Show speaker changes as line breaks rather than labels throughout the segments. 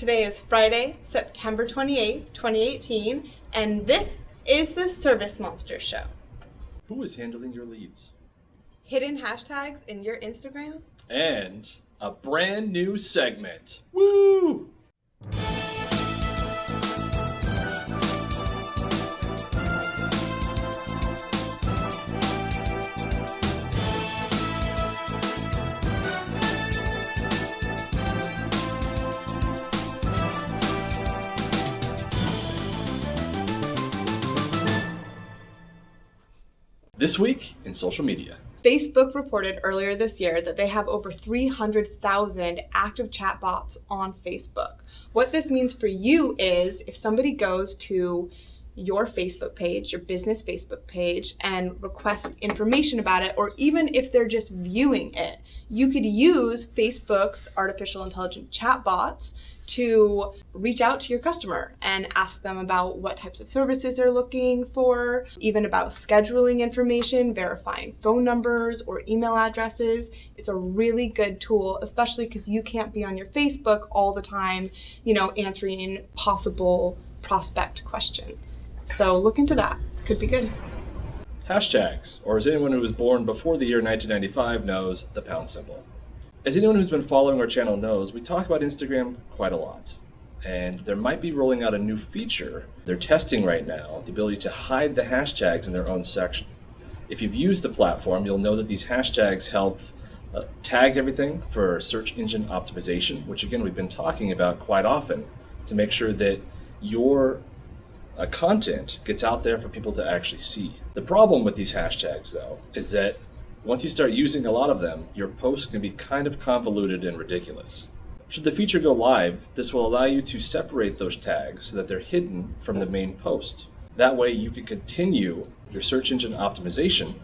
Today is Friday, September 28th, 2018, and this is the ServiceMonster Show.
Who is handling your leads?
Hidden hashtags in your Instagram?
And a brand new segment. Woo! This week in social media.
Facebook reported earlier this year that they have over 300,000 active chatbots on Facebook. What this means for you is if somebody goes to your Facebook page, your business Facebook page, and requests information about it, or even if they're just viewing it, you could use Facebook's artificial intelligent chatbots to reach out to your customer and ask them about what types of services they're looking for, even about scheduling information, verifying phone numbers or email addresses. It's a really good tool, especially because you can't be on your Facebook all the time, answering possible prospect questions. So look into that. Could be good.
Hashtags, or as anyone who was born before the year 1995 knows, the pound symbol. As anyone who's been following our channel knows, we talk about Instagram quite a lot. And there might be rolling out a new feature they're testing right now, the ability to hide the hashtags in their own section. If you've used the platform, you'll know that these hashtags help tag everything for search engine optimization, which again we've been talking about quite often to make sure that your content gets out there for people to actually see. The problem with these hashtags, though, is that once you start using a lot of them, your posts can be kind of convoluted and ridiculous. Should the feature go live, this will allow you to separate those tags so that they're hidden from the main post. That way you can continue your search engine optimization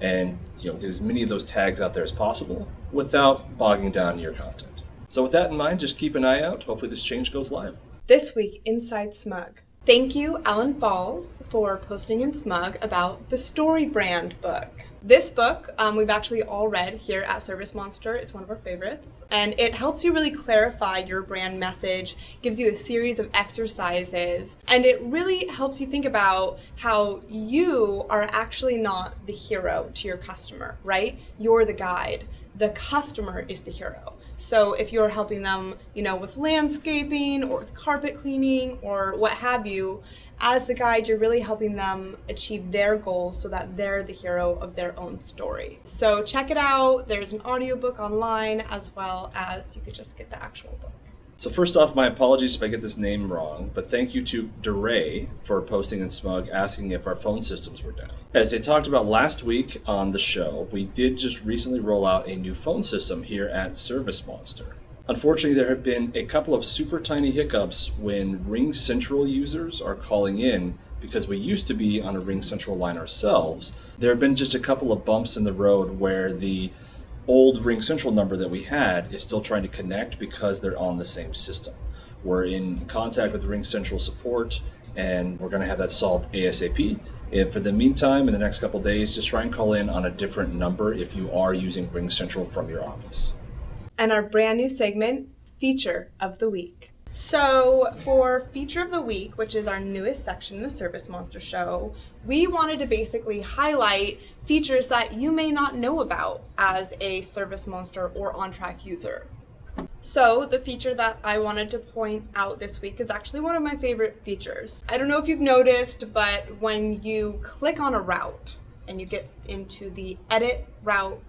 and get as many of those tags out there as possible without bogging down your content. So with that in mind, just keep an eye out. Hopefully this change goes live.
This week, Inside Smug. Thank you, Alan Falls, for posting in Smug about the Story Brand book. This book, we've actually all read here at ServiceMonster. It's one of our favorites. And it helps you really clarify your brand message, gives you a series of exercises, and it really helps you think about how you are actually not the hero to your customer, right? You're the guide. The customer is the hero. So if you're helping them, with landscaping or with carpet cleaning or what have you, as the guide, you're really helping them achieve their goals so that they're the hero of their own story. So check it out. There's an audiobook online as well as you could just get the actual book.
So first off, my apologies if I get this name wrong, but thank you to DeRay for posting in Smug asking if our phone systems were down. As they talked about last week on the show, we did just recently roll out a new phone system here at ServiceMonster. Unfortunately, there have been a couple of super tiny hiccups when RingCentral users are calling in because we used to be on a RingCentral line ourselves. There have been just a couple of bumps in the road where the old RingCentral number that we had is still trying to connect because they're on the same system. We're in contact with RingCentral support and we're going to have that solved ASAP. If for the meantime, in the next couple of days, just try and call in on a different number if you are using RingCentral from your office.
And our brand new segment, Feature of the Week. So for Feature of the Week, which is our newest section in the ServiceMonster show, we wanted to basically highlight features that you may not know about as a ServiceMonster or OnTrack user. So the feature that I wanted to point out this week is actually one of my favorite features. I don't know if you've noticed, but when you click on a route and you get into the Edit Route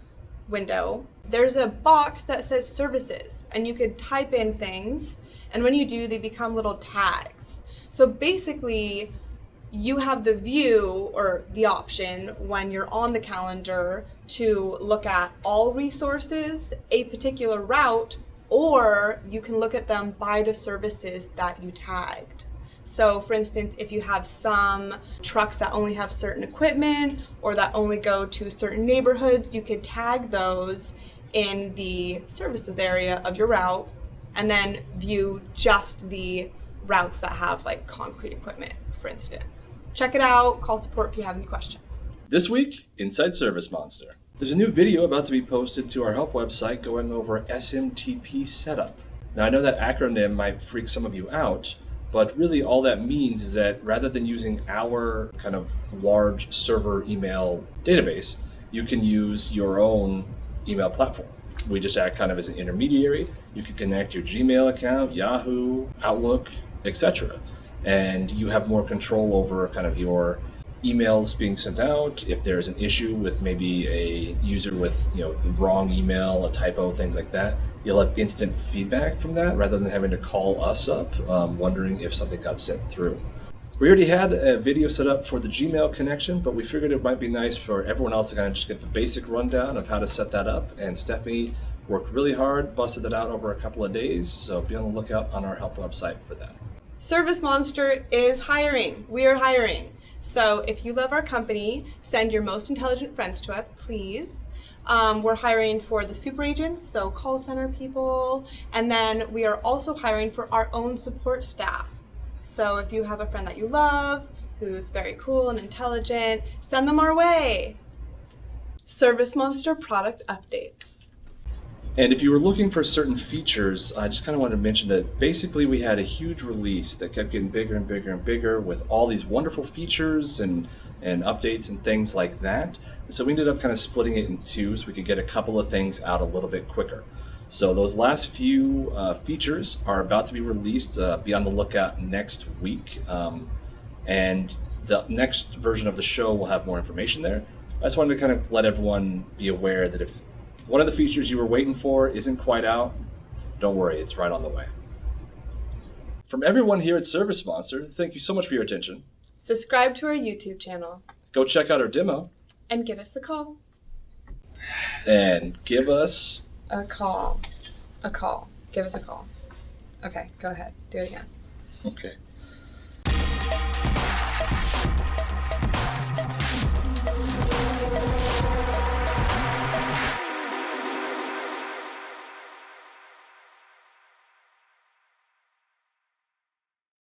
window, there's a box that says services, and you could type in things, and when you do, they become little tags. So basically, you have the view or the option when you're on the calendar to look at all resources, a particular route, or you can look at them by the services that you tagged. So for instance, if you have some trucks that only have certain equipment or that only go to certain neighborhoods, you could tag those in the services area of your route and then view just the routes that have like concrete equipment, for instance. Check it out, call support if you have any questions.
This week, inside ServiceMonster. There's a new video about to be posted to our help website going over SMTP setup. Now, I know that acronym might freak some of you out, but really all that means is that rather than using our kind of large server email database, you can use your own email platform. We just act kind of as an intermediary. You can connect your Gmail account, Yahoo, Outlook, etc. And you have more control over kind of your emails being sent out. If there's an issue with maybe a user with wrong email, a typo, things like that, you'll have instant feedback from that rather than having to call us up wondering if something got sent through. We already had a video set up for the Gmail connection, but we figured it might be nice for everyone else to kind of just get the basic rundown of how to set that up. And Stephanie worked really hard, busted it out over a couple of days, so be on the lookout on our help website for that.
ServiceMonster is hiring. We are hiring. So if you love our company, send your most intelligent friends to us, please. We're hiring for the super agents, so call center people, and then we are also hiring for our own support staff. So if you have a friend that you love, who's very cool and intelligent, send them our way. ServiceMonster product updates.
And if you were looking for certain features, I just kind of wanted to mention that basically we had a huge release that kept getting bigger and bigger and bigger with all these wonderful features and updates and things like that. So we ended up kind of splitting it in two so we could get a couple of things out a little bit quicker. So those last few features are about to be released. Be on the lookout next week. And the next version of the show will have more information there. I just wanted to kind of let everyone be aware that if one of the features you were waiting for isn't quite out, don't worry, it's right on the way. From everyone here at ServiceMonster, thank you so much for your attention.
Subscribe to our YouTube channel.
Go check out our demo.
And give us a call.
And give us
a call. A call. Give us a call. Okay, go ahead. Do it again.
Okay.